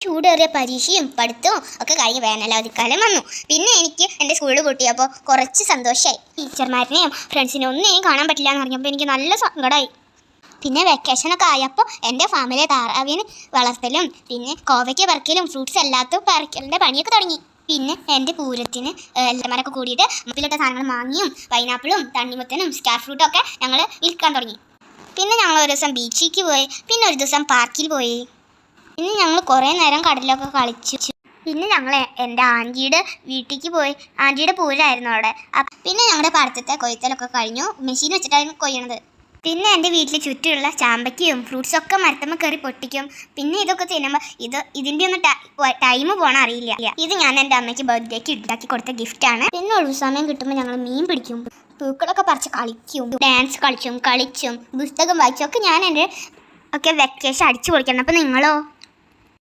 ചൂടേറിയ പരീക്ഷയും പഠിത്തവും ഒക്കെ കഴിഞ്ഞ് വേനലവധിക്കാലം വന്നു. പിന്നെ എനിക്ക് എൻ്റെ സ്കൂളിൽ കൂട്ടിയപ്പോൾ കുറച്ച് സന്തോഷമായി. ടീച്ചർമാരിനെയും ഫ്രണ്ട്സിനെയും ഒന്നും കാണാൻ പറ്റില്ല എന്ന് പറഞ്ഞപ്പോൾ എനിക്ക് നല്ല സങ്കടമായി. പിന്നെ വെക്കേഷനൊക്കെ ആയപ്പോൾ എൻ്റെ ഫാമിലെ താറാവിന് വളർത്തലും പിന്നെ കോവയ്ക്ക് പറിക്കലും ഫ്രൂട്ട്സ് എല്ലാത്തും പറിക്കലിൻ്റെ പണിയൊക്കെ തുടങ്ങി. പിന്നെ എൻ്റെ പൂരത്തിന് എല്ലാവരൊക്കെ കൂടിയിട്ട് മുത്തിലിട്ട സാധനങ്ങൾ മാങ്ങിയും പൈനാപ്പിളും തണ്ണിമുത്തനും സ്റ്റാർ ഫ്രൂട്ടും ഒക്കെ ഞങ്ങൾ വിൽക്കാൻ തുടങ്ങി. പിന്നെ ഞങ്ങൾ ഒരു ദിവസം ബീച്ചിലേക്ക് പോയി. പിന്നെ ഒരു ദിവസം പാർക്കിൽ പോയി. പിന്നെ ഞങ്ങൾ കുറേ നേരം കടലിലൊക്കെ കളിച്ചു. പിന്നെ ഞങ്ങൾ എൻ്റെ ആൻറ്റിയുടെ വീട്ടിലേക്ക് പോയി. ആൻറ്റിയുടെ പൂരമായിരുന്നു അവിടെ. പിന്നെ ഞങ്ങളുടെ പാടത്തെ കൊയ്ത്തലൊക്കെ കഴിഞ്ഞു. മെഷീൻ വെച്ചിട്ടായിരുന്നു കൊയ്യണത്. പിന്നെ എൻ്റെ വീട്ടിൽ ചുറ്റുമുള്ള ചാമ്പയ്ക്കയും ഫ്രൂട്ട്സൊക്കെ മരത്തമ്മ കയറി പൊട്ടിക്കും. പിന്നെ ഇതൊക്കെ തിന്നുമ്പോൾ ഇതിൻ്റെ ഒന്നും ടൈം പോകണം അറിയില്ല. ഇത് ഞാൻ എൻ്റെ അമ്മയ്ക്ക് ബർത്ത്ഡേക്ക് ഉണ്ടാക്കി കൊടുത്ത ഗിഫ്റ്റാണ്. പിന്നെ ഒഴിവ് സമയം കിട്ടുമ്പോൾ ഞങ്ങൾ മീൻ പിടിക്കും, പൂക്കളൊക്കെ പറിച്ച് കളിക്കും, ഡാൻസ് കളിച്ചും പുസ്തകം വായിച്ചും ഒക്കെ ഞാൻ എൻ്റെ ഒക്കെ വെക്കേഷൻ അടിച്ചു പൊളിക്കണം. അപ്പോൾ നിങ്ങളോ?